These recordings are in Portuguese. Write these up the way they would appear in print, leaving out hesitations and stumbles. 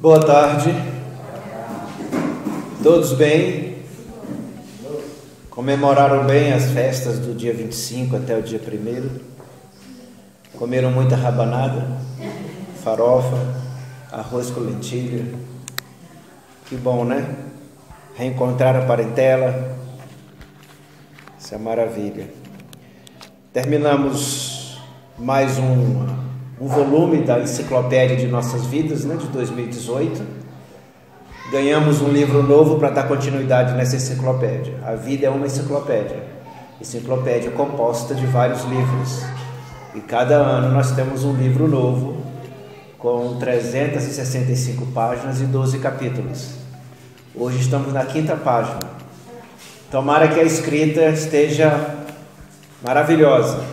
Boa tarde, todos bem? Comemoraram bem as festas do dia 25 até o dia 1º? Comeram muita rabanada, farofa, arroz com lentilha? Que bom, né? Reencontrar a parentela, isso é maravilha. Terminamos mais um volume da Enciclopédia de Nossas Vidas, né, de 2018. Ganhamos um livro novo para dar continuidade nessa enciclopédia. A vida é uma enciclopédia. Enciclopédia composta de vários livros. E cada ano nós temos um livro novo com 365 páginas e 12 capítulos. Hoje estamos na 5ª página. Tomara que a escrita esteja maravilhosa,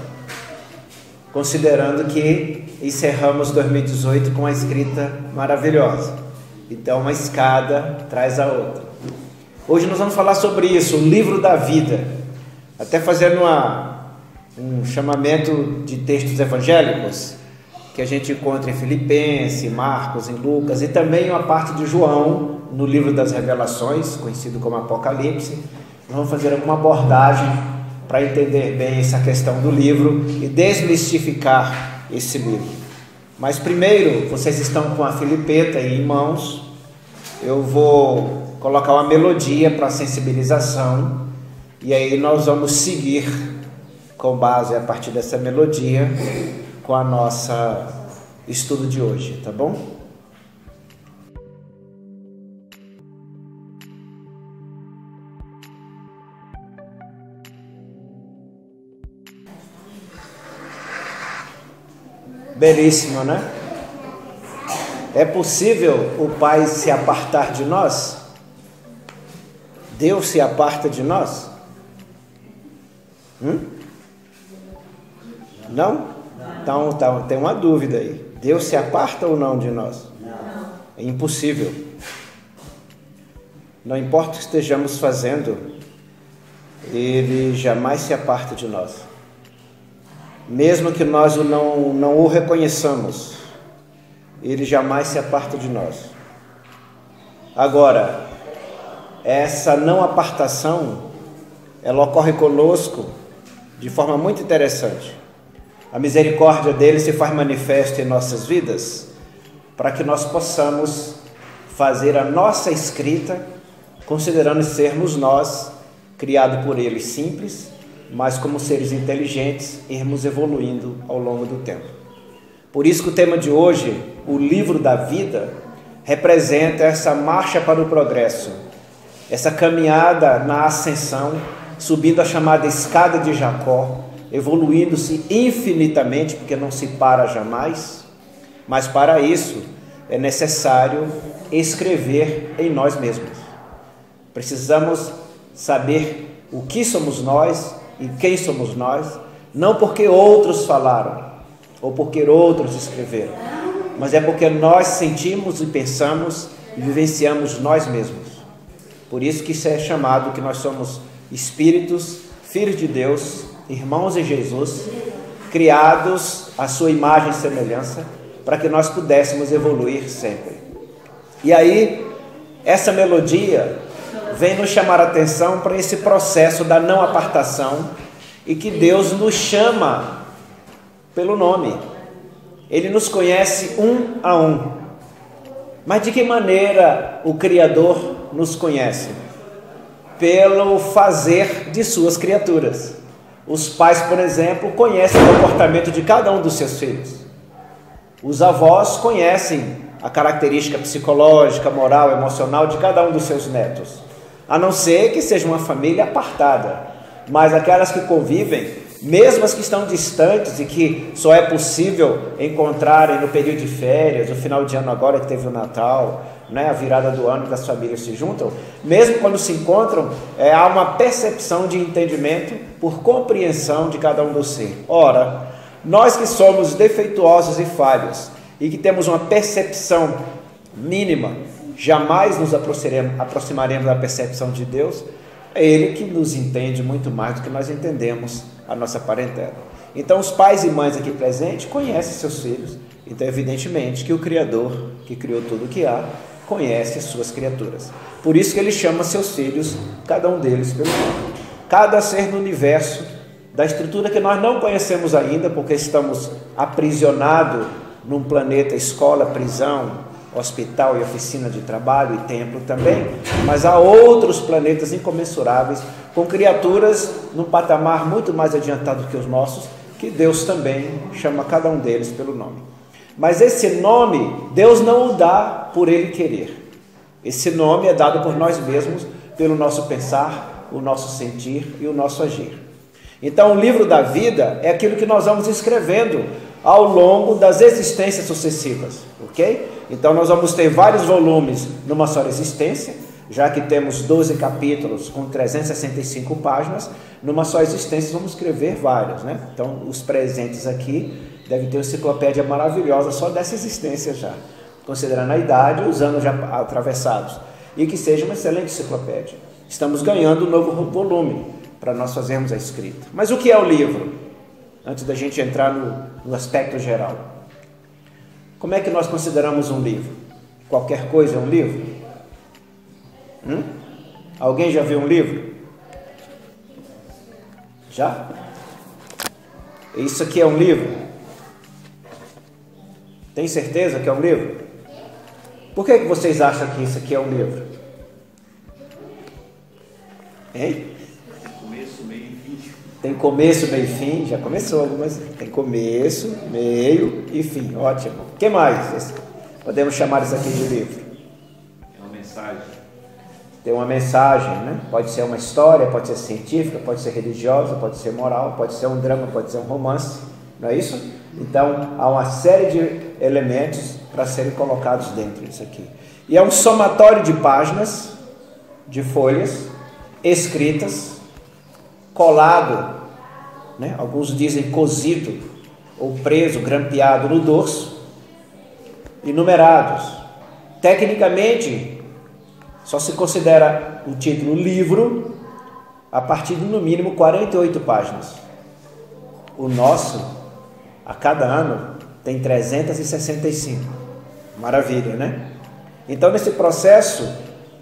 considerando que encerramos 2018 com a escrita maravilhosa. Então, uma escada traz a outra. Hoje nós vamos falar sobre isso, o livro da vida. Até fazendo um chamamento de textos evangélicos que a gente encontra em Filipenses, Marcos, em Lucas e também uma parte de João no livro das Revelações, conhecido como Apocalipse. Nós vamos fazer alguma abordagem para entender bem essa questão do livro e desmistificar esse livro. Mas primeiro, vocês estão com a filipeta aí em mãos. Eu vou colocar uma melodia para sensibilização e aí nós vamos seguir com base a partir dessa melodia com a nossa estudo de hoje, tá bom? Belíssimo, né? É possível o Pai se apartar de nós? Deus se aparta de nós? Não? Então tem uma dúvida aí. Deus se aparta ou não de nós? É impossível. Não importa o que estejamos fazendo, Ele jamais se aparta de nós. Mesmo que nós não o reconheçamos, Ele jamais se aparta de nós. Agora, essa não apartação, ela ocorre conosco de forma muito interessante. A misericórdia dele se faz manifesta em nossas vidas para que nós possamos fazer a nossa escrita, considerando sermos nós, criados por ele simples, mas como seres inteligentes, irmos evoluindo ao longo do tempo. Por isso que o tema de hoje, o livro da vida, representa essa marcha para o progresso, essa caminhada na ascensão, subindo a chamada escada de Jacó, evoluindo-se infinitamente, porque não se para jamais, mas para isso é necessário escrever em nós mesmos. Precisamos saber o que somos nós e quem somos nós, não porque outros falaram ou porque outros escreveram, mas é porque nós sentimos e pensamos e vivenciamos nós mesmos. Por isso que isso é chamado que nós somos espíritos, filhos de Deus, irmãos em Jesus, criados à sua imagem e semelhança, para que nós pudéssemos evoluir sempre. E aí, essa melodia vem nos chamar a atenção para esse processo da não apartação e que Deus nos chama pelo nome. Ele nos conhece um a um. Mas de que maneira o Criador nos conhece? Pelo fazer de suas criaturas. Os pais, por exemplo, conhecem o comportamento de cada um dos seus filhos. Os avós conhecem a característica psicológica, moral, emocional de cada um dos seus netos. A não ser que seja uma família apartada, mas aquelas que convivem, mesmo as que estão distantes e que só é possível encontrarem no período de férias, no final de ano agora que teve o Natal, né, a virada do ano que as famílias se juntam, mesmo quando se encontram, há uma percepção de entendimento por compreensão de cada um do ser. Ora, nós que somos defeituosos e falhos e que temos uma percepção mínima, jamais nos aproximaremos da percepção de Deus. É Ele que nos entende muito mais do que nós entendemos a nossa parentela. Então, os pais e mães aqui presentes conhecem seus filhos, então, evidentemente, que o Criador que criou tudo o que há, conhece as suas criaturas. Por isso que ele chama seus filhos, cada um deles pelo nome. Cada ser no universo, da estrutura que nós não conhecemos ainda, porque estamos aprisionados num planeta escola, prisão, hospital e oficina de trabalho e templo também, mas há outros planetas incomensuráveis, com criaturas num patamar muito mais adiantado que os nossos, que Deus também chama cada um deles pelo nome. Mas esse nome, Deus não o dá por Ele querer. Esse nome é dado por nós mesmos, pelo nosso pensar, o nosso sentir e o nosso agir. Então, o livro da vida é aquilo que nós vamos escrevendo ao longo das existências sucessivas, ok? Então, nós vamos ter vários volumes numa só existência, já que temos 12 capítulos com 365 páginas, numa só existência vamos escrever vários, né? Então, os presentes aqui devem ter uma enciclopédia maravilhosa só dessa existência já, considerando a idade e os anos já atravessados, e que seja uma excelente enciclopédia. Estamos ganhando um novo volume para nós fazermos a escrita. Mas o que é o livro? Antes da gente entrar no aspecto geral. Como é que nós consideramos um livro? Qualquer coisa é um livro? Alguém já viu um livro? Já? Isso aqui é um livro? Tem certeza que é um livro? Por que vocês acham que isso aqui é um livro? Hein? Tem começo, meio e fim. Já começou algumas. Tem começo, meio e fim. Ótimo. O que mais? Podemos chamar isso aqui de livro. É uma mensagem. Tem uma mensagem, né? Pode ser uma história, pode ser científica, pode ser religiosa, pode ser moral, pode ser um drama, pode ser um romance. Não é isso? Então, há uma série de elementos para serem colocados dentro disso aqui. E é um somatório de páginas, de folhas, escritas, colado, né? Alguns dizem cozido ou preso, grampeado no dorso, e numerados. Tecnicamente, só se considera o título livro a partir de no mínimo 48 páginas. O nosso, a cada ano, tem 365. Maravilha, né? Então, nesse processo,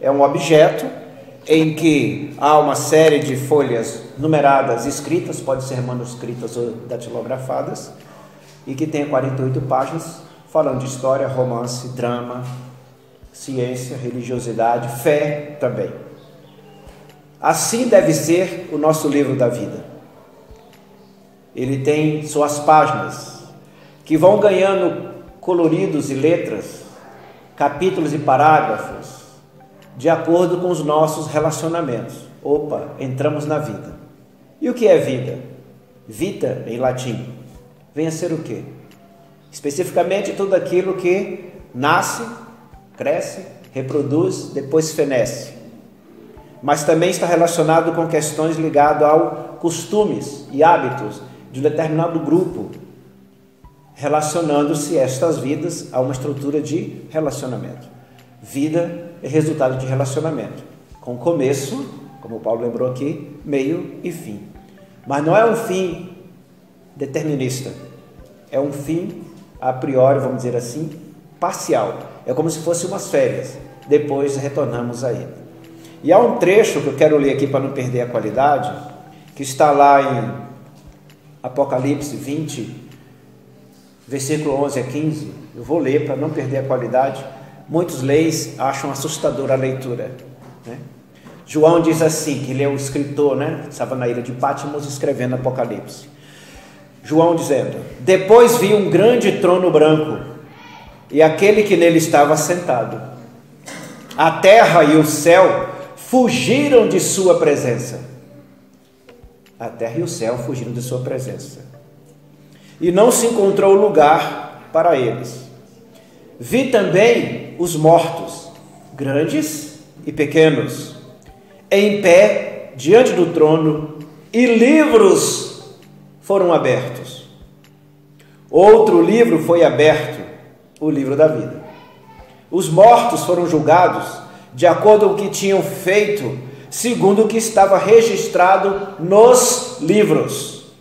é um objeto em que há uma série de folhas numeradas, escritas, pode ser manuscritas ou datilografadas, e que tem 48 páginas, falando de história, romance, drama, ciência, religiosidade, fé também. Assim deve ser o nosso livro da vida. Ele tem suas páginas, que vão ganhando coloridos e letras, capítulos e parágrafos, de acordo com os nossos relacionamentos. Opa, entramos na vida. E o que é vida? Vita, em latim, vem a ser o quê? Especificamente tudo aquilo que nasce, cresce, reproduz, depois fenece. Mas também está relacionado com questões ligadas ao costumes e hábitos de um determinado grupo, relacionando-se estas vidas a uma estrutura de relacionamento. Vida é resultado de relacionamento, com começo, como o Paulo lembrou aqui, meio e fim. Mas não é um fim determinista, é um fim a priori, vamos dizer assim, parcial. É como se fosse umas férias, depois retornamos a ele. E há um trecho que eu quero ler aqui para não perder a qualidade, que está lá em Apocalipse 20, versículo 11 a 15. Eu vou ler para não perder a qualidade. Muitos leis acham assustadora a leitura, né? João diz assim, que ele é o escritor, né? Estava na ilha de Patmos escrevendo Apocalipse. João dizendo: depois vi um grande trono branco e aquele que nele estava sentado. A terra e o céu fugiram de sua presença. A terra e o céu fugiram de sua presença. E não se encontrou lugar para eles. Vi também os mortos, grandes e pequenos, em pé diante do trono, e livros foram abertos. Outro livro foi aberto, o livro da vida. Os mortos foram julgados de acordo com o que tinham feito, segundo o que estava registrado nos livros.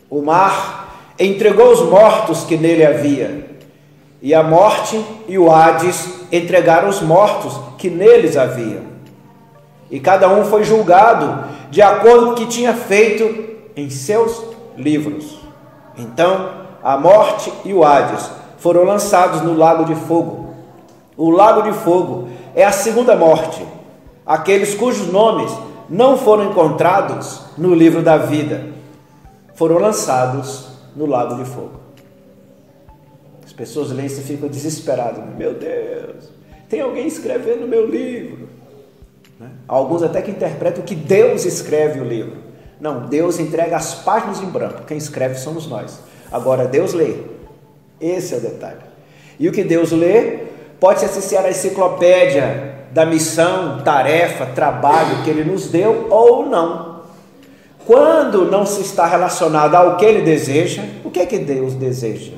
O mar entregou os mortos que nele havia, E a morte e o Hades entregaram os mortos que neles haviam. E cada um foi julgado de acordo com o que tinha feito em seus livros. Então, a morte e o Hades foram lançados no lago de fogo. O lago de fogo é a segunda morte. Aqueles cujos nomes não foram encontrados no livro da vida foram lançados no lago de fogo. As pessoas leem isso e ficam desesperadas. Meu Deus, tem alguém escrevendo o meu livro. Alguns até que interpretam que Deus escreve o livro. Não, Deus entrega as páginas em branco. Quem escreve somos nós. Agora Deus lê. Esse é o detalhe. E o que Deus lê pode se associar à enciclopédia da missão, tarefa, trabalho que Ele nos deu ou não. Quando não se está relacionado ao que Ele deseja, o que é que Deus deseja?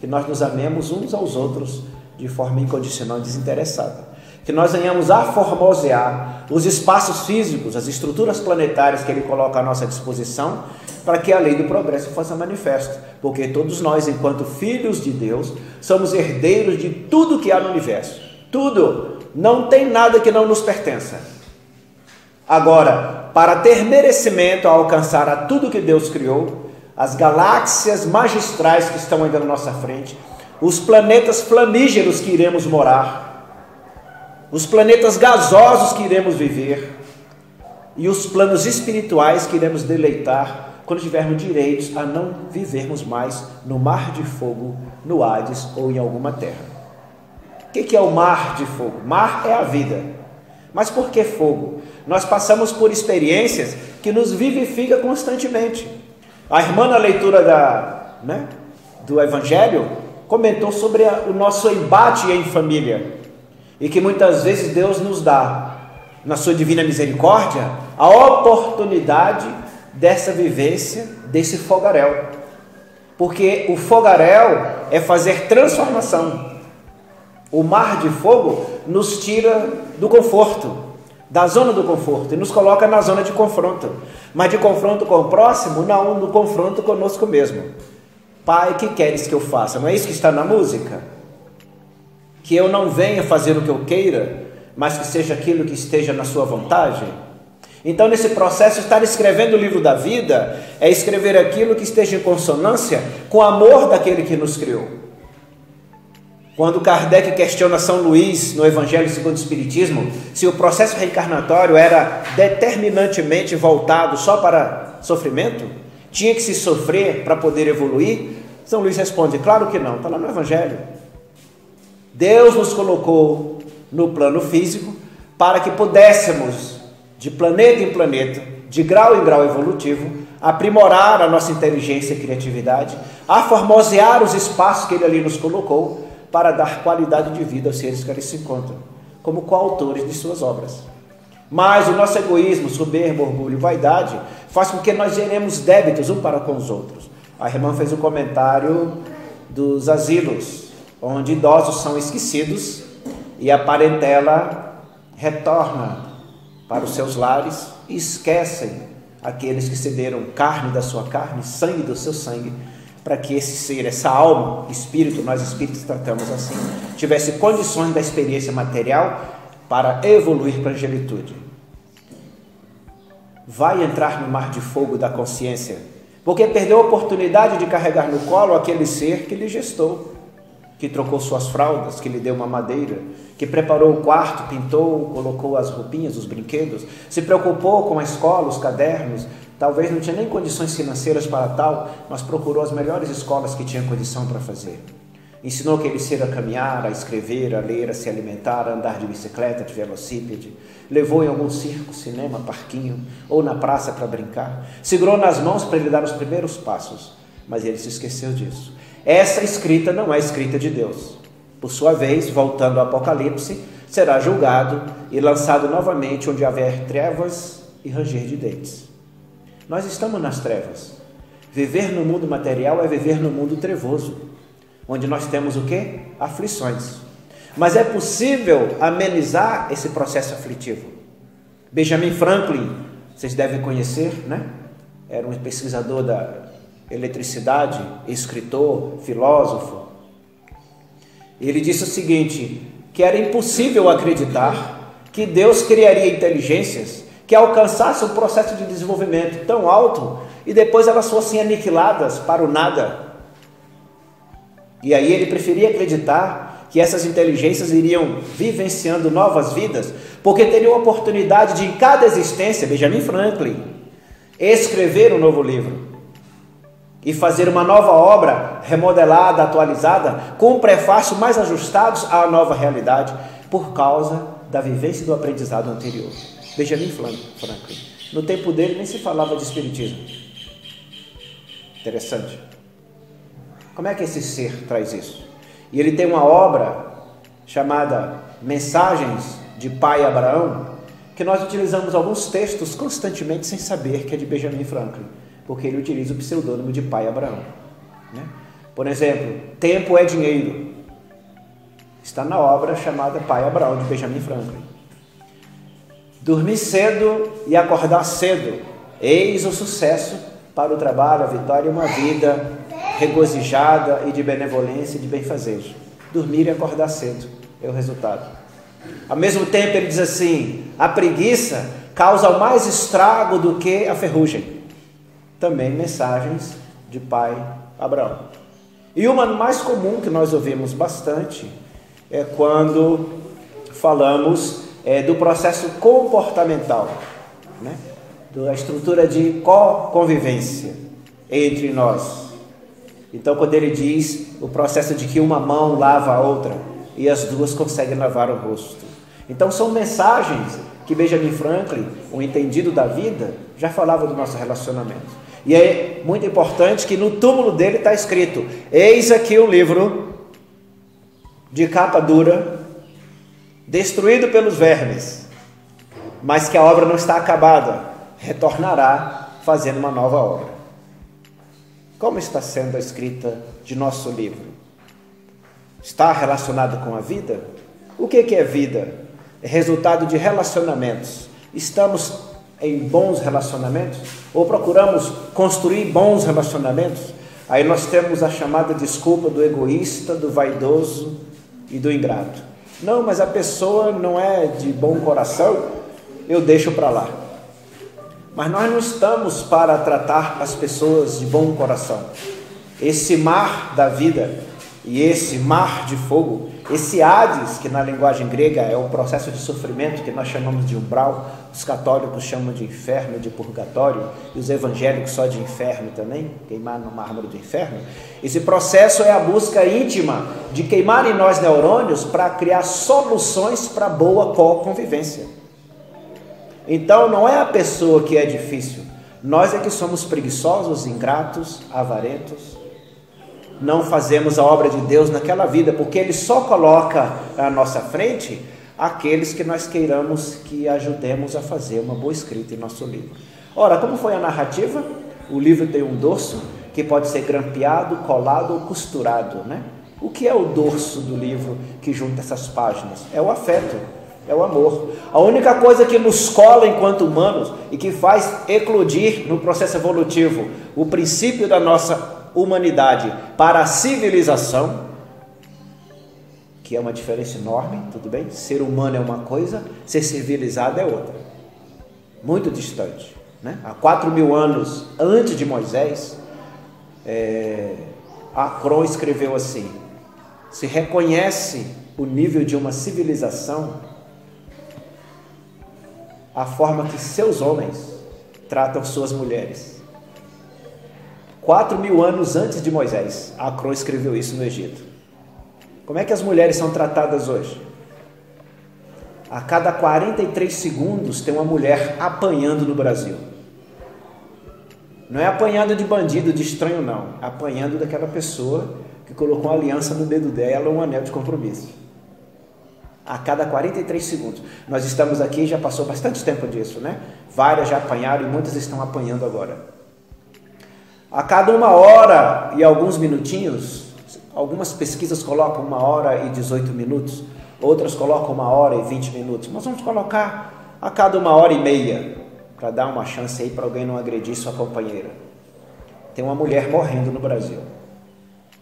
Que nós nos amemos uns aos outros de forma incondicional e desinteressada. Que nós venhamos a formosear os espaços físicos, as estruturas planetárias que Ele coloca à nossa disposição, para que a lei do progresso faça manifesto. Porque todos nós, enquanto filhos de Deus, somos herdeiros de tudo que há no universo. Tudo. Não tem nada que não nos pertença. Agora, para ter merecimento a alcançar a tudo que Deus criou, as galáxias magistrais que estão ainda na nossa frente, os planetas flamígeros que iremos morar, os planetas gasosos que iremos viver e os planos espirituais que iremos deleitar quando tivermos direitos a não vivermos mais no mar de fogo, no Hades ou em alguma terra. O que é o mar de fogo? Mar é a vida. Mas por que fogo? Nós passamos por experiências que nos vivifica constantemente. A irmã na leitura do Evangelho comentou sobre o nosso embate em família e que muitas vezes Deus nos dá, na sua divina misericórdia, a oportunidade dessa vivência, desse fogaréu. Porque o fogaréu é fazer transformação. O mar de fogo nos tira do conforto, da zona do conforto, e nos coloca na zona de confronto. Mas de confronto com o próximo, não, no confronto conosco mesmo. Pai, que queres que eu faça? Não é isso que está na música? Que eu não venha fazer o que eu queira, mas que seja aquilo que esteja na sua vontade? Então, nesse processo, estar escrevendo o livro da vida é escrever aquilo que esteja em consonância com o amor daquele que nos criou. Quando Kardec questiona São Luís no Evangelho segundo o Espiritismo, se o processo reencarnatório era determinantemente voltado só para sofrimento, tinha que se sofrer para poder evoluir, São Luís responde, claro que não, está lá no Evangelho. Deus nos colocou no plano físico para que pudéssemos, de planeta em planeta, de grau em grau evolutivo, aprimorar a nossa inteligência e criatividade, a formosear os espaços que Ele ali nos colocou, para dar qualidade de vida aos seres que ali se encontram, como coautores de suas obras. Mas o nosso egoísmo, soberba, orgulho e vaidade faz com que nós geremos débitos um para com os outros. A irmã fez um comentário dos asilos, onde idosos são esquecidos e a parentela retorna para os seus lares e esquecem aqueles que cederam carne da sua carne, sangue do seu sangue, para que esse ser, essa alma, espírito, nós espíritos tratamos assim, tivesse condições da experiência material para evoluir para a angelitude. Vai entrar no mar de fogo da consciência, porque perdeu a oportunidade de carregar no colo aquele ser que lhe gestou, que trocou suas fraldas, que lhe deu uma madeira, que preparou o quarto, pintou, colocou as roupinhas, os brinquedos, se preocupou com a escola, os cadernos. Talvez não tinha nem condições financeiras para tal, mas procurou as melhores escolas que tinha condição para fazer. Ensinou aquele ser a caminhar, a escrever, a ler, a se alimentar, a andar de bicicleta, de velocípede. Levou em algum circo, cinema, parquinho ou na praça para brincar. Segurou nas mãos para ele dar os primeiros passos, mas ele se esqueceu disso. Essa escrita não é escrita de Deus. Por sua vez, voltando ao Apocalipse, será julgado e lançado novamente onde houver trevas e ranger de dentes. Nós estamos nas trevas. Viver no mundo material é viver no mundo trevoso, onde nós temos o quê? Aflições. Mas é possível amenizar esse processo aflitivo. Benjamin Franklin, vocês devem conhecer, né? Era um pesquisador da eletricidade, escritor, filósofo. Ele disse o seguinte, que era impossível acreditar que Deus criaria inteligências que alcançassem um processo de desenvolvimento tão alto e depois elas fossem aniquiladas para o nada. E aí ele preferia acreditar que essas inteligências iriam vivenciando novas vidas, porque teriam a oportunidade de, em cada existência, Benjamin Franklin, escrever um novo livro e fazer uma nova obra remodelada, atualizada, com um prefácio mais ajustados à nova realidade, por causa da vivência e do aprendizado anterior. Benjamin Franklin. No tempo dele nem se falava de espiritismo. Interessante. Como é que esse ser traz isso? E ele tem uma obra chamada Mensagens de Pai Abraão, que nós utilizamos alguns textos constantemente sem saber que é de Benjamin Franklin, porque ele utiliza o pseudônimo de Pai Abraão, né? Por exemplo, tempo é dinheiro. Está na obra chamada Pai Abraão, de Benjamin Franklin. Dormir cedo e acordar cedo, eis o sucesso para o trabalho, a vitória e uma vida regozijada e de benevolência e de benfazejo. Dormir e acordar cedo é o resultado. Ao mesmo tempo ele diz assim, a preguiça causa mais estrago do que a ferrugem. Também mensagens de Pai Abraão. E uma mais comum que nós ouvimos bastante é quando falamos do processo comportamental, né? Da estrutura de convivência entre nós. Então, quando ele diz o processo de que uma mão lava a outra e as duas conseguem lavar o rosto. Então, são mensagens que Benjamin Franklin, um entendido da vida, já falava do nosso relacionamento. E é muito importante que no túmulo dele está escrito, eis aqui um livro de capa dura, destruído pelos vermes, mas que a obra não está acabada, retornará fazendo uma nova obra. Como está sendo a escrita de nosso livro? Está relacionado com a vida? O que é vida? É resultado de relacionamentos. Estamos em bons relacionamentos? Ou procuramos construir bons relacionamentos? Aí nós temos a chamada desculpa do egoísta, do vaidoso e do ingrato. Não, mas a pessoa não é de bom coração, eu deixo para lá. Mas nós não estamos para tratar as pessoas de bom coração. Esse mar da vida e esse mar de fogo, esse Hades, que na linguagem grega é o processo de sofrimento que nós chamamos de umbral, os católicos chamam de inferno, de purgatório, e os evangélicos só de inferno também, queimar no mármore do inferno. Esse processo é a busca íntima de queimar em nós neurônios para criar soluções para boa convivência. Então não é a pessoa que é difícil, nós é que somos preguiçosos, ingratos, avarentos, não fazemos a obra de Deus naquela vida, porque Ele só coloca à nossa frente aqueles que nós queiramos que ajudemos a fazer uma boa escrita em nosso livro. Ora, como foi a narrativa? O livro tem um dorso que pode ser grampeado, colado ou costurado, né? O que é o dorso do livro que junta essas páginas? É o afeto, é o amor. A única coisa que nos cola enquanto humanos e que faz eclodir no processo evolutivo o princípio da nossa humanidade para a civilização, que é uma diferença enorme, tudo bem? Ser humano é uma coisa, ser civilizado é outra. Muito distante, né? Há 4.000 anos antes de Moisés, Acron escreveu assim: se reconhece o nível de uma civilização a forma que seus homens tratam suas mulheres. 4.000 anos antes de Moisés, Acron escreveu isso no Egito. Como é que as mulheres são tratadas hoje? A cada 43 segundos tem uma mulher apanhando no Brasil. Não é apanhando de bandido, de estranho não, apanhando daquela pessoa que colocou uma aliança no dedo dela, um anel de compromisso. A cada 43 segundos. Nós estamos aqui, já passou bastante tempo disso, né? Várias já apanharam e muitas estão apanhando agora. A cada 1 hora e alguns minutinhos, algumas pesquisas colocam 1 hora e 18 minutos, outras colocam 1 hora e 20 minutos. Nós vamos colocar a cada 1 hora e meia, para dar uma chance aí para alguém não agredir sua companheira. Tem uma mulher morrendo no Brasil.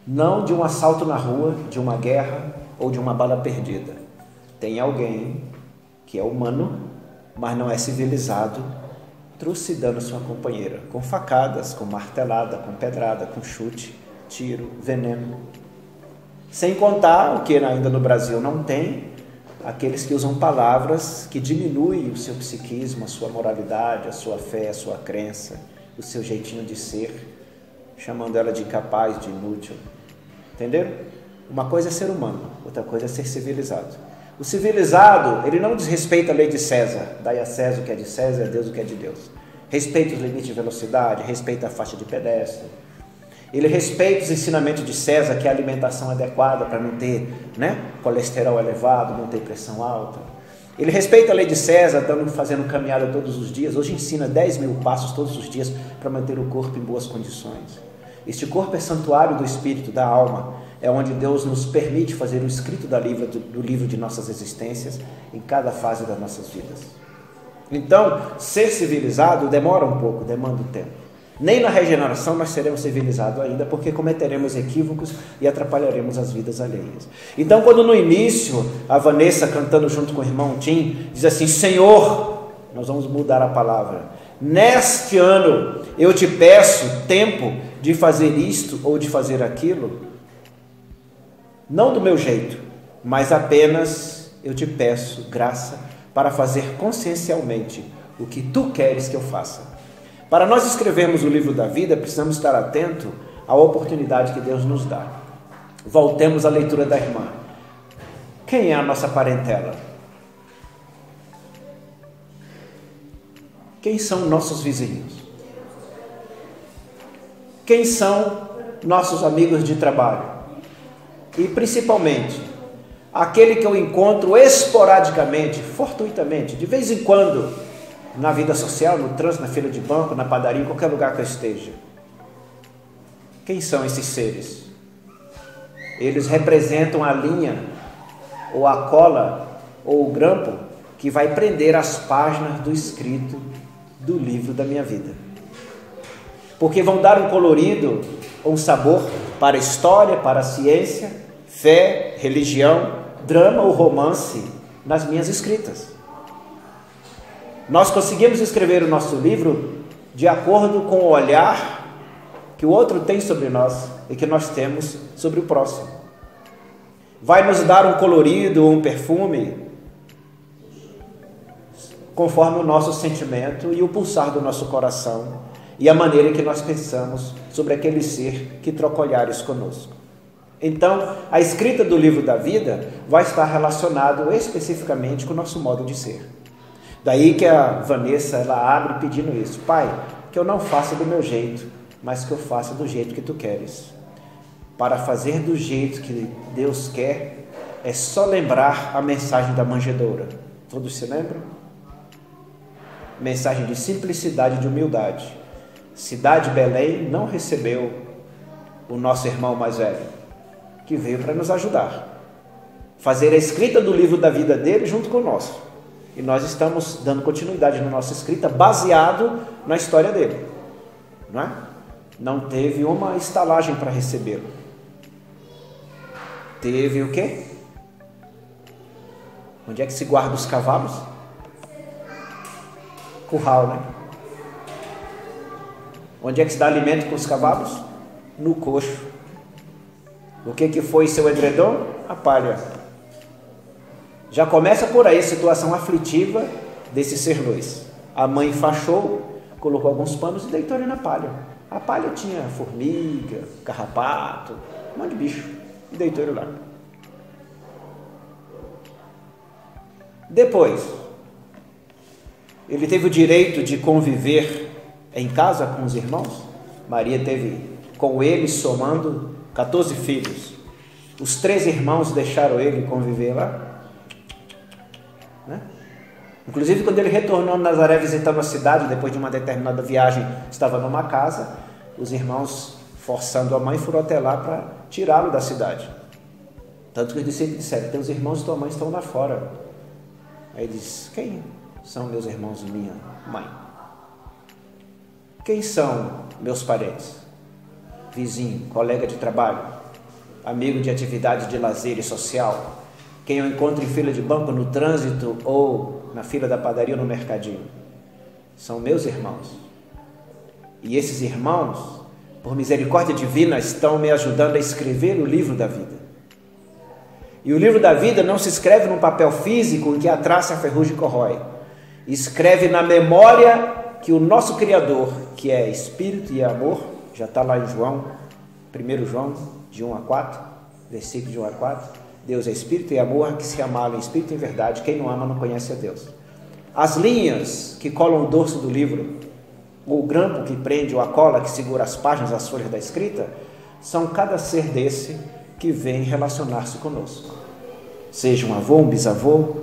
Não de um assalto na rua, de uma guerra, ou de uma bala perdida. Tem alguém que é humano, mas não é civilizado, trucidando sua companheira, com facadas, com martelada, com pedrada, com chute, tiro, veneno. Sem contar o que ainda no Brasil não tem, aqueles que usam palavras que diminuem o seu psiquismo, a sua moralidade, a sua fé, a sua crença, o seu jeitinho de ser, chamando ela de incapaz, de inútil. Entenderam? Uma coisa é ser humano, outra coisa é ser civilizado. O civilizado, ele não desrespeita a lei de César, dai a César o que é de César e a Deus o que é de Deus. Respeita os limites de velocidade, respeita a faixa de pedestre. Ele respeita os ensinamentos de César, que é a alimentação adequada para não ter colesterol elevado, não ter pressão alta. Ele respeita a lei de César, fazendo caminhada todos os dias. Hoje ensina 10.000 passos todos os dias para manter o corpo em boas condições. Este corpo é santuário do espírito, da alma. É onde Deus nos permite fazer o escrito do livro de nossas existências em cada fase das nossas vidas. Então, ser civilizado demora um pouco, demanda um tempo. Nem na regeneração nós seremos civilizados ainda, porque cometeremos equívocos e atrapalharemos as vidas alheias. Então, quando no início, a Vanessa cantando junto com o irmão Tim, diz assim: Senhor, nós vamos mudar a palavra, neste ano eu te peço tempo de fazer isto ou de fazer aquilo, não do meu jeito, mas apenas eu te peço graça para fazer consciencialmente o que tu queres que eu faça. Para nós escrevermos o livro da vida, precisamos estar atentos à oportunidade que Deus nos dá. Voltemos à leitura da irmã. Quem é a nossa parentela? Quem são nossos vizinhos? Quem são nossos amigos de trabalho? E principalmente, aquele que eu encontro esporadicamente, fortuitamente, de vez em quando, na vida social, no trânsito, na fila de banco, na padaria, em qualquer lugar que eu esteja. Quem são esses seres? Eles representam a linha, ou a cola, ou o grampo, que vai prender as páginas do escrito do livro da minha vida. Porque vão dar um colorido, um sabor para a história, para a ciência, fé, religião, drama ou romance nas minhas escritas. Nós conseguimos escrever o nosso livro de acordo com o olhar que o outro tem sobre nós e que nós temos sobre o próximo. Vai nos dar um colorido ou um perfume conforme o nosso sentimento e o pulsar do nosso coração e a maneira em que nós pensamos sobre aquele ser que troca olhares conosco. Então, a escrita do livro da vida vai estar relacionado especificamente com o nosso modo de ser. Daí que a Vanessa, ela abre pedindo isso: Pai, que eu não faça do meu jeito, mas que eu faça do jeito que Tu queres. Para fazer do jeito que Deus quer, é só lembrar a mensagem da manjedoura. Todos se lembram? Mensagem de simplicidade e de humildade. Cidade Belém não recebeu o nosso irmão mais velho, que veio para nos ajudar. Fazer a escrita do livro da vida dele junto com o nosso. E nós estamos dando continuidade na nossa escrita baseado na história dele. Não é? Não teve uma estalagem para recebê-lo. Teve o quê? Onde é que se guarda os cavalos? Curral, né? Onde é que se dá alimento para os cavalos? No coxo. O que foi seu edredom? A palha. Já começa por aí a situação aflitiva desse ser luz. A mãe enfaixou, colocou alguns panos e deitou ele na palha. A palha tinha formiga, carrapato, um monte de bicho, e deitou ele lá. Depois, ele teve o direito de conviver em casa com os irmãos. Maria teve com ele, somando 14 filhos. Os 13 irmãos deixaram ele conviver lá. Né? Inclusive, quando ele retornou a Nazaré visitando a cidade, depois de uma determinada viagem, estava numa casa, os irmãos, forçando a mãe, foram até lá para tirá-lo da cidade. Tanto que os discípulos disseram: teus irmãos e tua mãe estão lá fora. Aí ele diz: quem são meus irmãos e minha mãe? Quem são meus parentes? Vizinho, colega de trabalho, amigo de atividade de lazer e social, quem eu encontro em fila de banco, no trânsito ou na fila da padaria ou no mercadinho. São meus irmãos. E esses irmãos, por misericórdia divina, estão me ajudando a escrever o livro da vida. E o livro da vida não se escreve num papel físico em que a traça e a ferrugem corrói. Escreve na memória que o nosso Criador, que é Espírito e amor, já está lá em João, 1 João, de 1 a 4, versículo de 1 a 4, Deus é Espírito e amor, que se amá-lo em Espírito e em verdade, quem não ama não conhece a Deus. As linhas que colam o dorso do livro, o grampo que prende ou a cola que segura as páginas, as folhas da escrita, são cada ser desse que vem relacionar-se conosco. Seja um avô, um bisavô,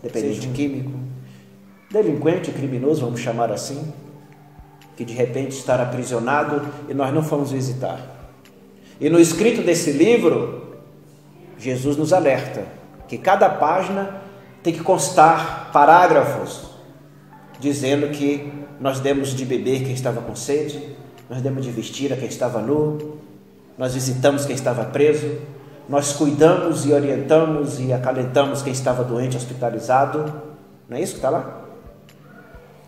dependente químico, delinquente, criminoso, vamos chamar assim, que de repente está aprisionado e nós não fomos visitar. E no escrito desse livro, Jesus nos alerta que cada página tem que constar parágrafos dizendo que nós demos de beber quem estava com sede, nós demos de vestir a quem estava nu, nós visitamos quem estava preso, nós cuidamos e orientamos e acalentamos quem estava doente, hospitalizado. Não é isso que está lá?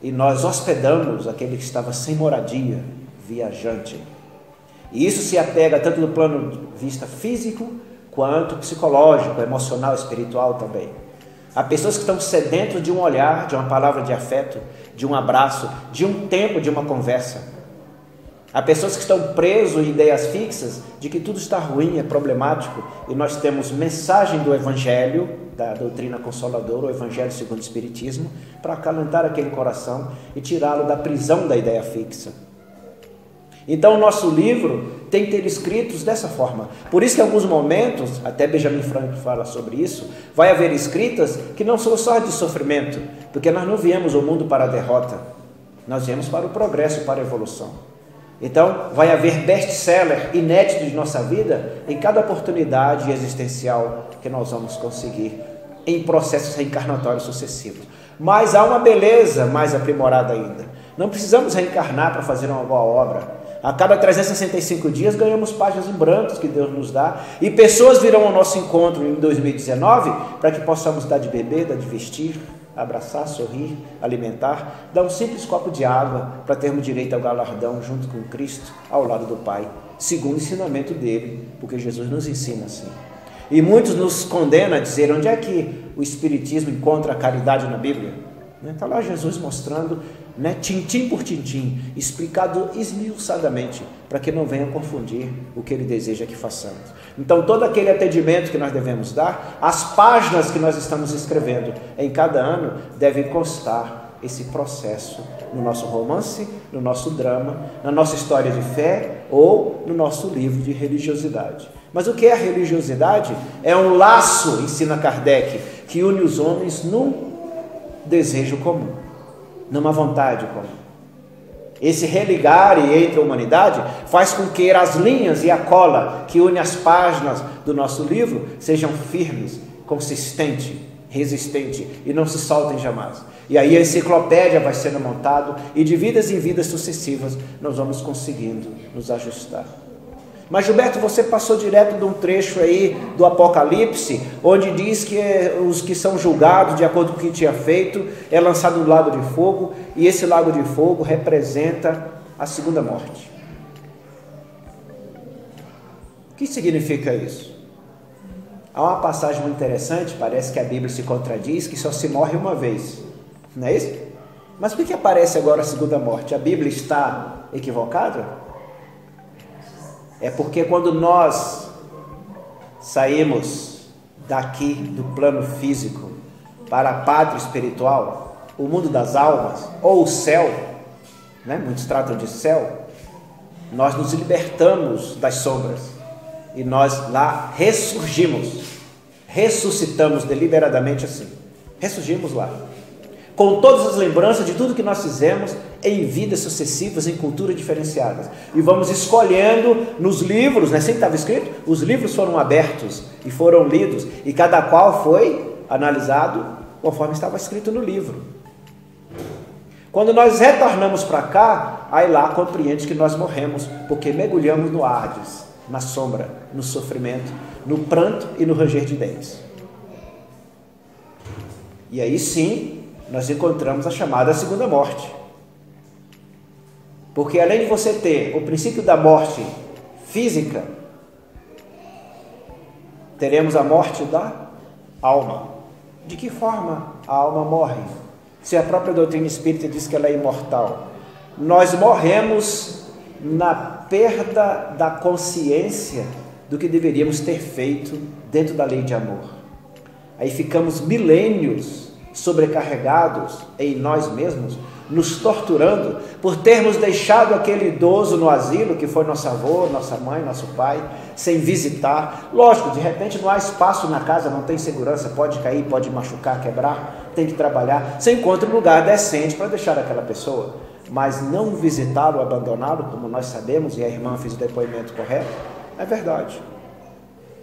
E nós hospedamos aquele que estava sem moradia, viajante. E isso se apega tanto do plano de vista físico, quanto psicológico, emocional, espiritual também. Há pessoas que estão sedentas de um olhar, de uma palavra de afeto, de um abraço, de um tempo, de uma conversa. Há pessoas que estão presas em ideias fixas de que tudo está ruim, é problemático, e nós temos mensagem do Evangelho, da doutrina consoladora, o Evangelho segundo o Espiritismo, para acalentar aquele coração e tirá-lo da prisão da ideia fixa. Então o nosso livro tem que ter escritos dessa forma. Por isso que em alguns momentos, até Benjamin Franklin fala sobre isso, vai haver escritas que não são só de sofrimento, porque nós não viemos ao mundo para a derrota, nós viemos para o progresso, para a evolução. Então vai haver best-seller inédito de nossa vida em cada oportunidade existencial que nós vamos conseguir em processos reencarnatórios sucessivos. Mas há uma beleza mais aprimorada ainda. Não precisamos reencarnar para fazer uma boa obra. A cada 365 dias ganhamos páginas em brancos que Deus nos dá, e pessoas virão ao nosso encontro em 2019 para que possamos dar de beber, dar de vestir, abraçar, sorrir, alimentar, dar um simples copo de água para termos direito ao galardão junto com Cristo ao lado do Pai, segundo o ensinamento dele, porque Jesus nos ensina assim. E muitos nos condenam a dizer onde é que o Espiritismo encontra a caridade na Bíblia. Está lá Jesus mostrando, tintim por tintim, explicado esmiuçadamente, para que não venha confundir o que ele deseja que façamos. Então todo aquele atendimento que nós devemos dar, as páginas que nós estamos escrevendo em cada ano, devem constar esse processo no nosso romance, no nosso drama, na nossa história de fé ou no nosso livro de religiosidade. Mas o que é a religiosidade? É um laço, ensina Kardec, que une os homens num desejo comum, numa vontade comum. Esse religar entre a humanidade faz com que as linhas e a cola que une as páginas do nosso livro sejam firmes, consistentes, resistentes e não se soltem jamais. E aí a enciclopédia vai sendo montada e de vidas em vidas sucessivas nós vamos conseguindo nos ajustar. Mas Gilberto, você passou direto de um trecho aí do Apocalipse, onde diz que os que são julgados de acordo com o que tinha feito é lançado no lago de fogo, e esse lago de fogo representa a segunda morte. O que significa isso? Há uma passagem muito interessante, parece que a Bíblia se contradiz, que só se morre uma vez, não é isso? Mas por que aparece agora a segunda morte? A Bíblia está equivocada? É porque quando nós saímos daqui do plano físico para a pátria espiritual, o mundo das almas, ou o céu, muitos tratam de céu, nós nos libertamos das sombras e nós lá ressuscitamos deliberadamente assim, ressurgimos lá, com todas as lembranças de tudo que nós fizemos em vidas sucessivas, em culturas diferenciadas. E vamos escolhendo nos livros, sempre estava escrito, os livros foram abertos e foram lidos, e cada qual foi analisado conforme estava escrito no livro. Quando nós retornamos para cá, aí lá compreende que nós morremos, porque mergulhamos no Hades. na sombra, no sofrimento, no pranto e no ranger de dentes. E aí sim, nós encontramos a chamada segunda morte. Porque além de você ter o princípio da morte física, teremos a morte da alma. De que forma a alma morre? Se a própria doutrina espírita diz que ela é imortal. Nós morremos na perda da consciência do que deveríamos ter feito dentro da lei de amor. Aí ficamos milênios sobrecarregados em nós mesmos, nos torturando por termos deixado aquele idoso no asilo, que foi nosso avô, nossa mãe, nosso pai, sem visitar. Lógico, de repente não há espaço na casa, não tem segurança, pode cair, pode machucar, quebrar, tem que trabalhar. Você encontra um lugar decente para deixar aquela pessoa, mas não visitá-lo, abandoná-lo, como nós sabemos, e a irmã fez o depoimento correto, é verdade.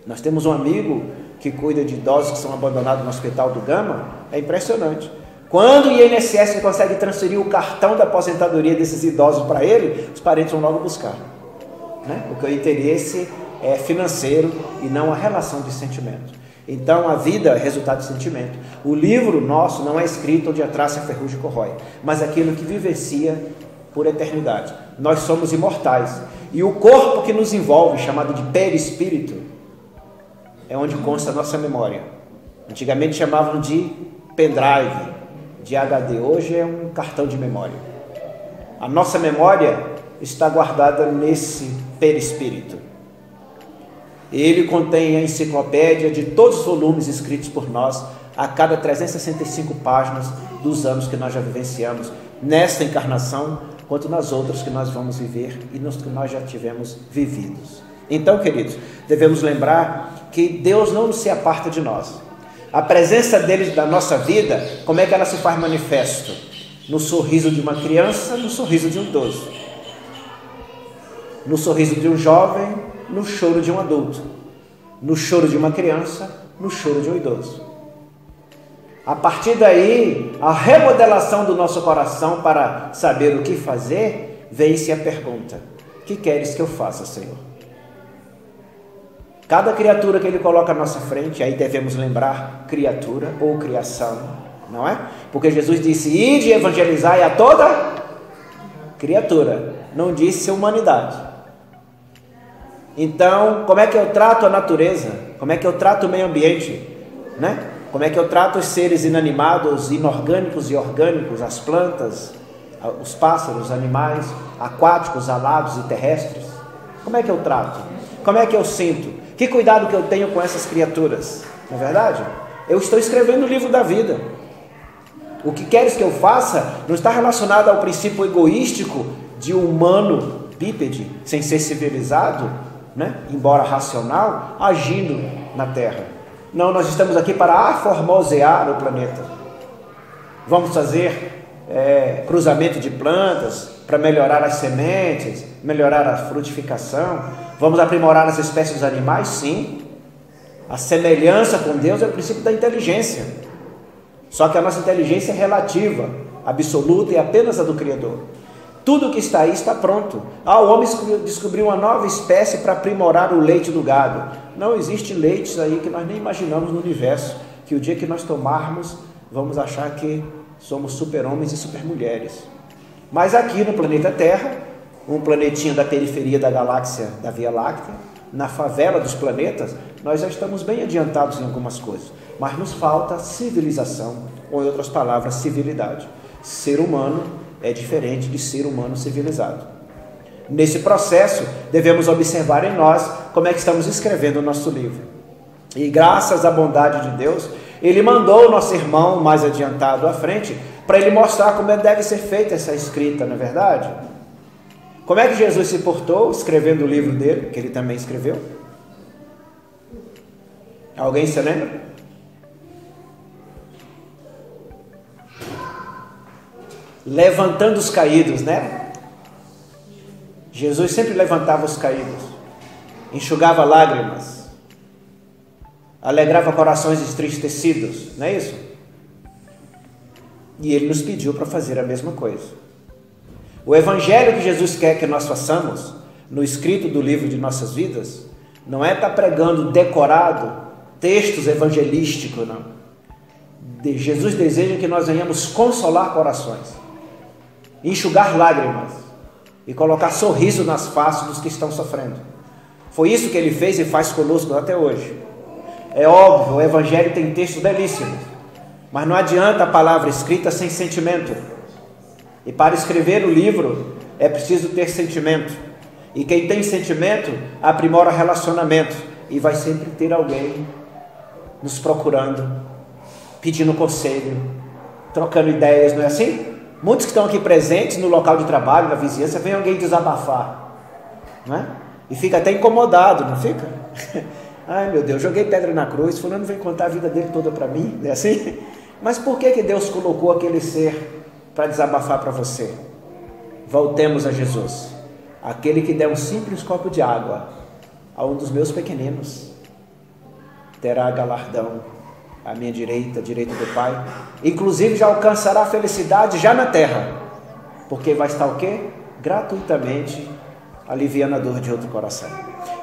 Nós temos um amigo que cuida de idosos que são abandonados no Hospital do Gama, é impressionante. Quando o INSS consegue transferir o cartão da aposentadoria desses idosos para ele, os parentes vão logo buscar, né? Porque o interesse é financeiro e não a relação de sentimento. Então a vida é resultado de sentimento. O livro nosso não é escrito onde a traça, a ferrugem corrói, mas aquilo que vivencia por eternidade. Nós somos imortais. E o corpo que nos envolve, chamado de perispírito, é onde consta a nossa memória. Antigamente chamavam de pendrive, de HD, hoje é um cartão de memória. A nossa memória está guardada nesse perispírito. Ele contém a enciclopédia de todos os volumes escritos por nós a cada 365 páginas dos anos que nós já vivenciamos, nesta encarnação, quanto nas outras que nós vamos viver e nos que nós já tivemos vividos. Então, queridos, devemos lembrar que Deus não se aparta de nós. A presença dele na nossa vida, como é que ela se faz manifesto? No sorriso de uma criança, no sorriso de um idoso. No sorriso de um jovem, no choro de um adulto. No choro de uma criança, no choro de um idoso. A partir daí, a remodelação do nosso coração para saber o que fazer, vem-se a pergunta: que queres que eu faça, Senhor? Cada criatura que ele coloca à nossa frente, aí devemos lembrar criatura ou criação, não é? Porque Jesus disse: ide e evangelizai a toda criatura, não disse humanidade. Então, como é que eu trato a natureza? Como é que eu trato o meio ambiente? Né? Como é que eu trato os seres inanimados, inorgânicos e orgânicos, as plantas, os pássaros, os animais, aquáticos, alados e terrestres? Como é que eu trato? Como é que eu sinto? Que cuidado que eu tenho com essas criaturas? Não é verdade? Eu estou escrevendo o livro da vida. O que queres que eu faça não está relacionado ao princípio egoístico de um humano bípede, sem ser civilizado, né? Embora racional, agindo na Terra. Não, nós estamos aqui para aformosear o planeta. Vamos fazer cruzamento de plantas para melhorar as sementes, melhorar a frutificação. Vamos aprimorar as espécies dos animais? Sim. A semelhança com Deus é o princípio da inteligência. Só que a nossa inteligência é relativa, absoluta e apenas a do Criador. Tudo que está aí está pronto. O homem descobriu uma nova espécie para aprimorar o leite do gado. Não existe leites aí que nós nem imaginamos no universo, que o dia que nós tomarmos, vamos achar que somos super-homens e super-mulheres. Mas aqui no planeta Terra, um planetinho da periferia da galáxia da Via Láctea, na favela dos planetas, nós já estamos bem adiantados em algumas coisas, mas nos falta civilização, ou em outras palavras, civilidade. Ser humano é diferente de ser humano civilizado. Nesse processo, devemos observar em nós como é que estamos escrevendo o nosso livro. E graças à bondade de Deus, Ele mandou o nosso irmão mais adiantado à frente, para ele mostrar como deve ser feita essa escrita, não é verdade? Como é que Jesus se portou escrevendo o livro dele, que ele também escreveu? Alguém se lembra? Levantando os caídos, né? Jesus sempre levantava os caídos, enxugava lágrimas, alegrava corações entristecidos, não é isso? E Ele nos pediu para fazer a mesma coisa. O evangelho que Jesus quer que nós façamos no escrito do livro de nossas vidas, não é estar pregando decorado, textos evangelísticos, não. Jesus deseja que nós venhamos consolar corações, enxugar lágrimas e colocar sorriso nas faces dos que estão sofrendo. Foi isso que ele fez e faz conosco até hoje. É óbvio, o evangelho tem textos belíssimos, mas não adianta a palavra escrita sem sentimento. E para escrever o livro é preciso ter sentimento. E quem tem sentimento aprimora relacionamento. E vai sempre ter alguém nos procurando, pedindo conselho, trocando ideias, não é assim? Muitos que estão aqui presentes no local de trabalho, na vizinhança, vem alguém desabafar, não é? E fica até incomodado, não fica? Ai meu Deus, joguei pedra na cruz, fulano vem contar a vida dele toda para mim, não é assim? Mas por que Deus colocou aquele ser para desabafar para você? Voltemos a Jesus, aquele que der um simples copo de água a um dos meus pequeninos, terá galardão à minha direita, à direita do Pai, inclusive já alcançará a felicidade já na terra, porque vai estar o quê? Gratuitamente aliviando a dor de outro coração.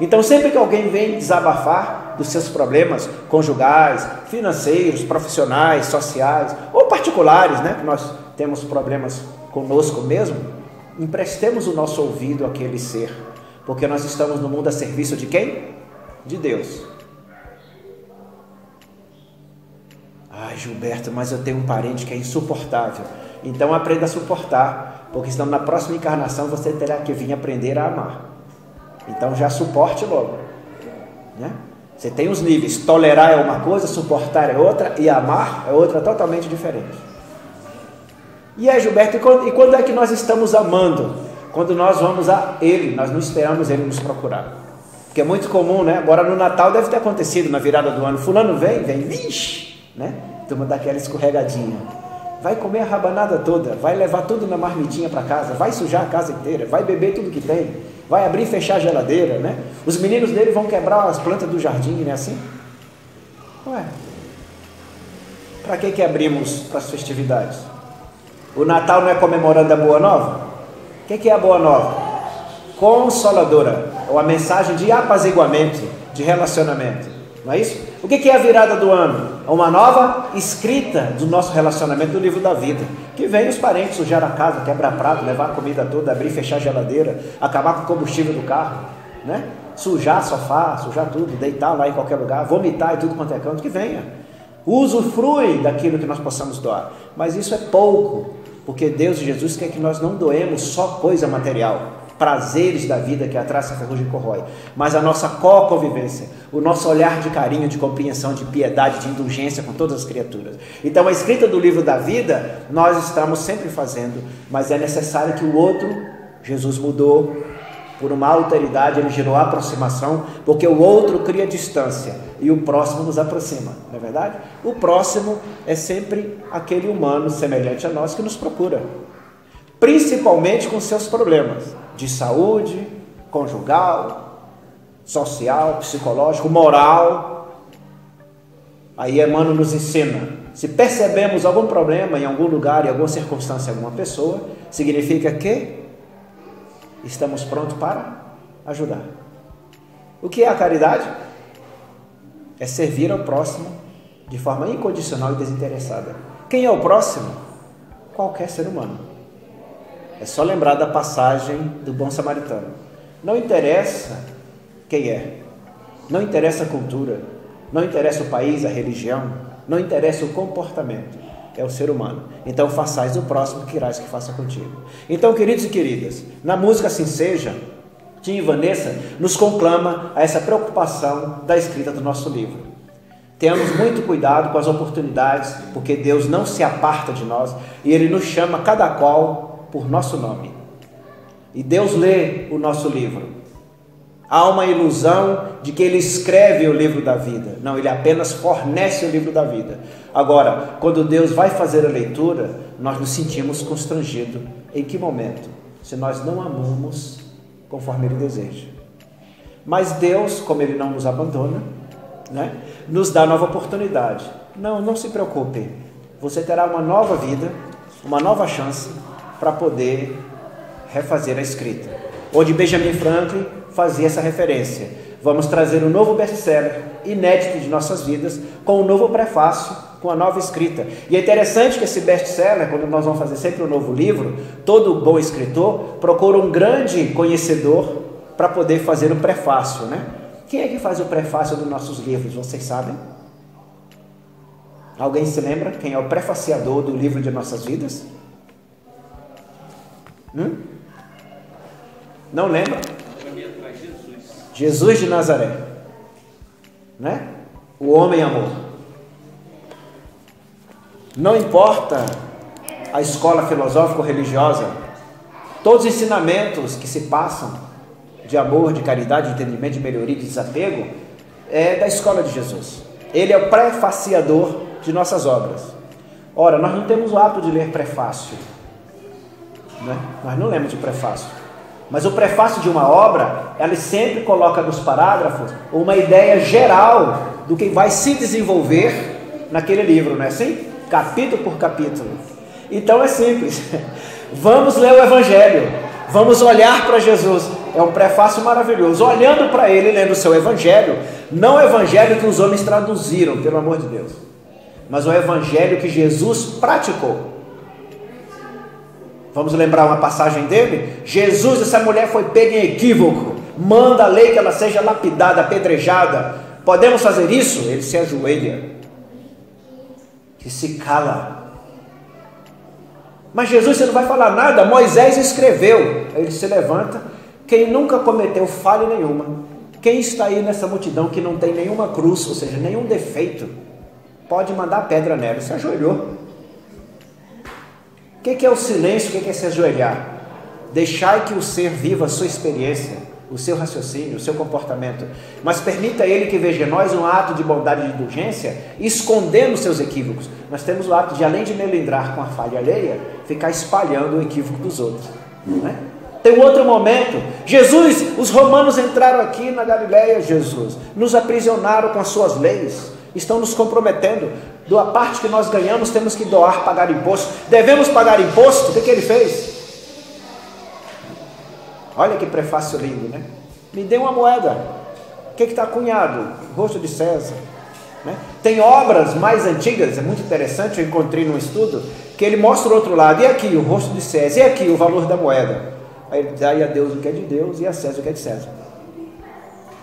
Então sempre que alguém vem desabafar dos seus problemas conjugais, financeiros, profissionais, sociais ou particulares, né, que nós temos problemas conosco mesmo, emprestemos o nosso ouvido àquele ser, porque nós estamos no mundo a serviço de quem? De Deus. Ai Gilberto, mas eu tenho um parente que é insuportável. Então aprenda a suportar, porque senão na próxima encarnação você terá que vir aprender a amar. Então já suporte logo, né? Você tem os níveis, tolerar é uma coisa, suportar é outra e amar é outra totalmente diferente. E aí Gilberto, e quando é que nós estamos amando? Quando nós vamos a Ele, nós não esperamos Ele nos procurar. Porque é muito comum, né? Agora no Natal deve ter acontecido, na virada do ano, fulano vem, vixe, né? Turma daquela escorregadinha. Vai comer a rabanada toda, vai levar tudo na marmitinha para casa, vai sujar a casa inteira, vai beber tudo que tem, vai abrir e fechar a geladeira, né? Os meninos dele vão quebrar as plantas do jardim, não é assim? Ué, para que abrimos para as festividades? O Natal não é comemorando a Boa Nova? O que é a Boa Nova? Consoladora, ou a mensagem de apaziguamento, de relacionamento, não é isso? O que é a virada do ano? Uma nova escrita do nosso relacionamento do livro da vida, que vem os parentes sujar a casa, quebrar prato, levar a comida toda, abrir e fechar a geladeira, acabar com o combustível do carro, né? Sujar sofá, sujar tudo, deitar lá em qualquer lugar, vomitar e tudo quanto é canto, que venha. Usufrui daquilo que nós possamos doar, mas isso é pouco, porque Deus e Jesus quer que nós não doemos só coisa material, prazeres da vida que a traça, a ferrugem corrói, mas a nossa co-convivência, o nosso olhar de carinho, de compreensão, de piedade, de indulgência com todas as criaturas. Então a escrita do livro da vida nós estamos sempre fazendo, mas é necessário que o outro, Jesus mudou por uma alteridade, ele gerou aproximação, porque o outro cria distância e o próximo nos aproxima, não é verdade? O próximo é sempre aquele humano semelhante a nós que nos procura, principalmente com seus problemas de saúde, conjugal, social, psicológico, moral. Aí Emmanuel nos ensina, se percebemos algum problema em algum lugar, em alguma circunstância, em alguma pessoa, significa que estamos prontos para ajudar. O que é a caridade? É servir ao próximo de forma incondicional e desinteressada. Quem é o próximo? Qualquer ser humano. É só lembrar da passagem do bom samaritano. Não interessa quem é, não interessa a cultura, não interessa o país, a religião, não interessa o comportamento, é o ser humano. Então façais o próximo que irás que faça contigo. Então, queridos e queridas, na música Assim Seja, Tim e Vanessa nos conclama a essa preocupação da escrita do nosso livro. Tenhamos muito cuidado com as oportunidades, porque Deus não se aparta de nós e Ele nos chama cada qual por nosso nome. E Deus lê o nosso livro. Há uma ilusão de que Ele escreve o livro da vida. Não, Ele apenas fornece o livro da vida. Agora, quando Deus vai fazer a leitura, nós nos sentimos constrangidos. Em que momento? Se nós não amamos conforme Ele deseja. Mas Deus, como Ele não nos abandona, né, nos dá nova oportunidade. Não se preocupe. Você terá uma nova vida, uma nova chance para poder refazer a escrita. onde Benjamin Franklin fazia essa referência. Vamos trazer um novo best-seller, inédito de nossas vidas, com um novo prefácio, com a nova escrita. E é interessante que esse best-seller, quando nós vamos fazer sempre um novo livro, todo bom escritor procura um grande conhecedor para poder fazer o prefácio, né? Quem é que faz o prefácio dos nossos livros? Vocês sabem? Alguém se lembra quem é o prefaciador do livro de nossas vidas? Não lembra? Jesus de Nazaré, né? O homem amor. Não importa a escola filosófico-religiosa, todos os ensinamentos que se passam de amor, de caridade, de entendimento, de melhoria, de desapego, é da escola de Jesus. Ele é o prefaciador de nossas obras. Ora, nós não temos o hábito de ler prefácio, né? Nós não lemos de prefácio. Mas o prefácio de uma obra, ela sempre coloca nos parágrafos uma ideia geral do que vai se desenvolver naquele livro, não é assim? Capítulo por capítulo. Então é simples. Vamos ler o Evangelho. Vamos olhar para Jesus. É um prefácio maravilhoso. Olhando para ele, lendo o seu Evangelho, não o Evangelho que os homens traduziram, pelo amor de Deus, mas o Evangelho que Jesus praticou. Vamos lembrar uma passagem dele? Jesus, essa mulher foi pega em equívoco, manda a lei que ela seja lapidada, apedrejada. Podemos fazer isso? Ele se ajoelha e se cala. Mas Jesus, você não vai falar nada? Moisés escreveu. Ele se levanta. Quem nunca cometeu falha nenhuma, quem está aí nessa multidão que não tem nenhuma cruz, ou seja, nenhum defeito, pode mandar pedra nela. Ele se ajoelhou. O que é o silêncio? O que é se ajoelhar? Deixai que o ser viva a sua experiência, o seu raciocínio, o seu comportamento, mas permita ele que veja em nós um ato de bondade e de indulgência, escondendo os seus equívocos. Nós temos o ato de, além de melindrar com a falha alheia, ficar espalhando o equívoco dos outros, né? Tem um outro momento, Jesus, os romanos entraram aqui na Galileia, Jesus, nos aprisionaram com as suas leis, estão nos comprometendo. Da parte que nós ganhamos, temos que doar, pagar imposto. Devemos pagar imposto? O que ele fez? Olha que prefácio lindo, né? Me dê uma moeda. O que está cunhado? O rosto de César, né? Tem obras mais antigas, é muito interessante, eu encontrei num estudo, que ele mostra o outro lado. E aqui o rosto de César, e aqui o valor da moeda. Aí ele diz, a Deus o que é de Deus e a César o que é de César.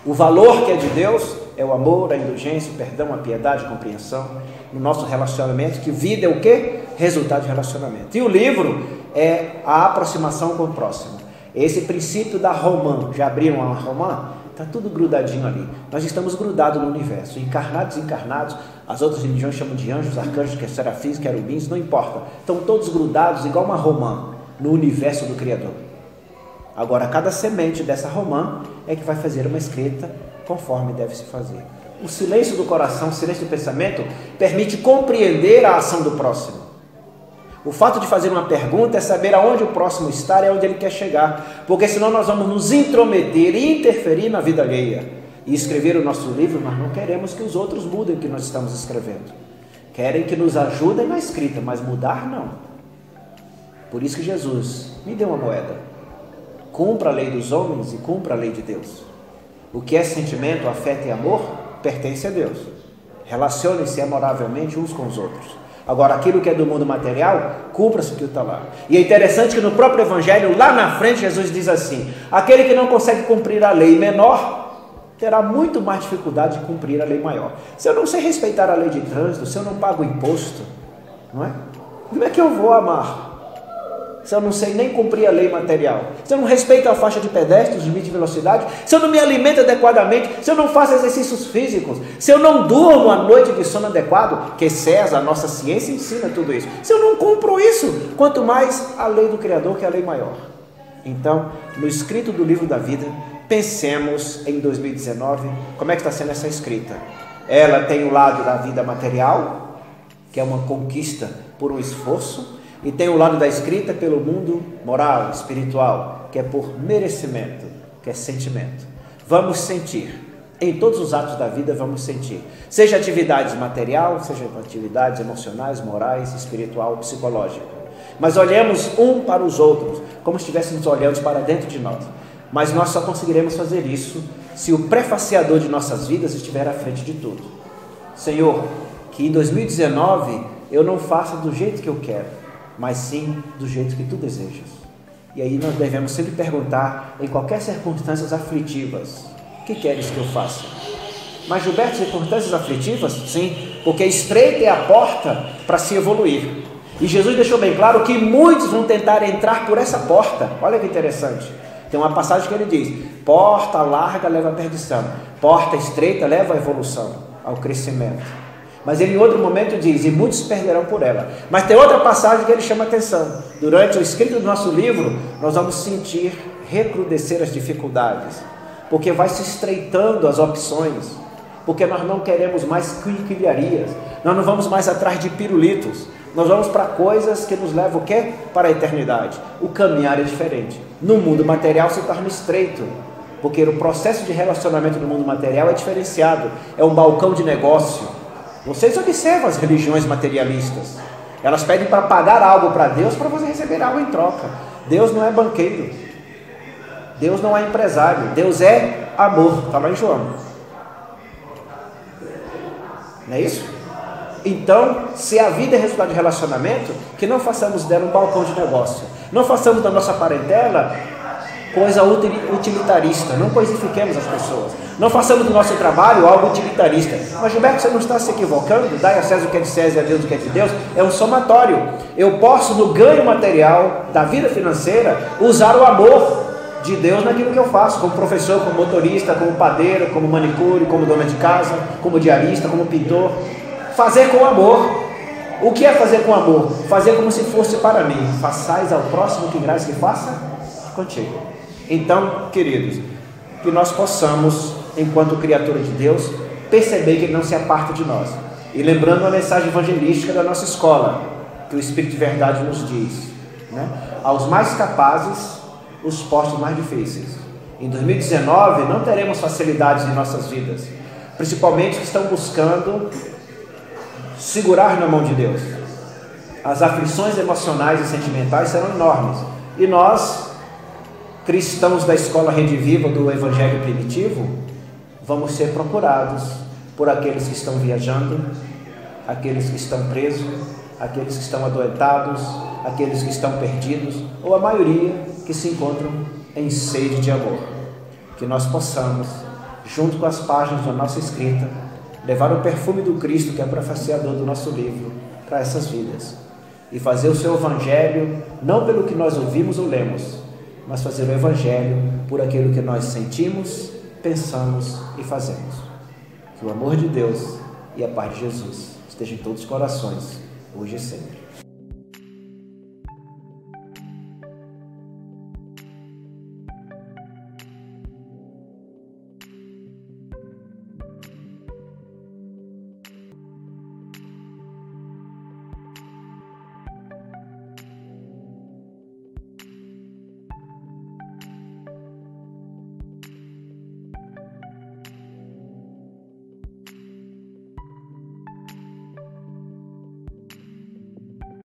O valor que é de Deus é o amor, a indulgência, o perdão, a piedade, a compreensão no nosso relacionamento, que vida é o quê? Resultado de relacionamento. E o livro é a aproximação com o próximo. Esse princípio da romã, já abriram a romã? Está tudo grudadinho ali. Nós estamos grudados no universo, encarnados e desencarnados. As outras religiões chamam de anjos, arcanjos, serafins, querubins, não importa. Estão todos grudados igual uma romã no universo do Criador. Agora, cada semente dessa romã é que vai fazer uma escrita conforme deve se fazer. O silêncio do coração, o silêncio do pensamento, permite compreender a ação do próximo. O fato de fazer uma pergunta é saber aonde o próximo está e aonde ele quer chegar, porque senão nós vamos nos intrometer e interferir na vida alheia. E escrever o nosso livro, nós não queremos que os outros mudem o que nós estamos escrevendo. Querem que nos ajudem na escrita, mas mudar não. Por isso que Jesus me deu uma moeda. Cumpra a lei dos homens e cumpra a lei de Deus. O que é sentimento, afeto e amor pertence a Deus. Relacionem-se amoravelmente uns com os outros. Agora, aquilo que é do mundo material, cumpra-se o que está lá. E é interessante que no próprio Evangelho, lá na frente, Jesus diz assim: aquele que não consegue cumprir a lei menor, terá muito mais dificuldade de cumprir a lei maior. Se eu não sei respeitar a lei de trânsito, se eu não pago imposto, não é? Como é que eu vou amar? Se eu não sei nem cumprir a lei material, se eu não respeito a faixa de pedestres, limite de velocidade, se eu não me alimento adequadamente, se eu não faço exercícios físicos, se eu não durmo a noite de sono adequado, que César, a nossa ciência, ensina tudo isso. Se eu não cumpro isso, quanto mais a lei do Criador, que é a lei maior. Então, no escrito do livro da vida, pensemos em 2019, como é que está sendo essa escrita. Ela tem o lado da vida material, que é uma conquista por um esforço, e tem o lado da escrita pelo mundo moral, espiritual, que é por merecimento, que é sentimento. Vamos sentir, em todos os atos da vida vamos sentir, seja atividades material, seja atividades emocionais, morais, espiritual, psicológica. Mas olhemos um para os outros, como se estivéssemos olhando para dentro de nós. mas nós só conseguiremos fazer isso se o prefaciador de nossas vidas estiver à frente de tudo. Senhor, que em 2019 eu não faça do jeito que eu quero, mas sim do jeito que Tu desejas. E aí nós devemos sempre perguntar, em qualquer circunstâncias aflitivas, o que queres que eu faça? Mas Gilberto, circunstâncias aflitivas? Sim, porque estreita é a porta para se evoluir. E Jesus deixou bem claro que muitos vão tentar entrar por essa porta. Olha que interessante. Tem uma passagem que ele diz: porta larga leva à perdição, porta estreita leva à evolução, ao crescimento. Mas ele em outro momento diz: e muitos perderão por ela. Mas tem outra passagem que ele chama atenção. Durante o escrito do nosso livro, nós vamos sentir recrudescer as dificuldades, porque vai se estreitando as opções, porque nós não queremos mais quinquilharias, nós não vamos mais atrás de pirulitos, nós vamos para coisas que nos levam o quê? Para a eternidade. O caminhar é diferente. No mundo material se torna estreito, porque o processo de relacionamento no mundo material é diferenciado, é um balcão de negócio. Vocês observam as religiões materialistas, elas pedem para pagar algo para Deus para você receber algo em troca. Deus não é banqueiro, Deus não é empresário, Deus é amor, está lá em João, não é isso? Então, se a vida é resultado de relacionamento, que não façamos dela um balcão de negócio, não façamos da nossa parentela coisa utilitarista, não coisifiquemos as pessoas, não façamos do nosso trabalho algo utilitarista. Mas Gilberto, você não está se equivocando? Dai a César o que é de César e a Deus o que é de Deus. É um somatório. Eu posso, no ganho material da vida financeira, usar o amor de Deus naquilo que eu faço, como professor, como motorista, como padeiro, como manicure, como dona de casa, como diarista, como pintor. Fazer com amor. O que é fazer com amor? Fazer como se fosse para mim. Façais ao próximo que graça que faça contigo. Então, queridos, que nós possamos, enquanto criatura de Deus, perceber que Ele não se aparta de nós. E lembrando a mensagem evangelística da nossa escola, que o Espírito de Verdade nos diz, né? Aos mais capazes, os postos mais difíceis. Em 2019, não teremos facilidades em nossas vidas, principalmente que estão buscando segurar na mão de Deus. As aflições emocionais e sentimentais serão enormes. E nós, cristãos da escola Rede Viva do Evangelho Primitivo, vamos ser procurados por aqueles que estão viajando, aqueles que estão presos, aqueles que estão adoentados, aqueles que estão perdidos, ou a maioria que se encontram em sede de amor. Que nós possamos, junto com as páginas da nossa escrita, levar o perfume do Cristo, que é o prefaciador do nosso livro, para essas vidas, e fazer o seu Evangelho, não pelo que nós ouvimos ou lemos, mas fazer o Evangelho por aquilo que nós sentimos, pensamos e fazemos. Que o amor de Deus e a paz de Jesus estejam em todos os corações, hoje e sempre.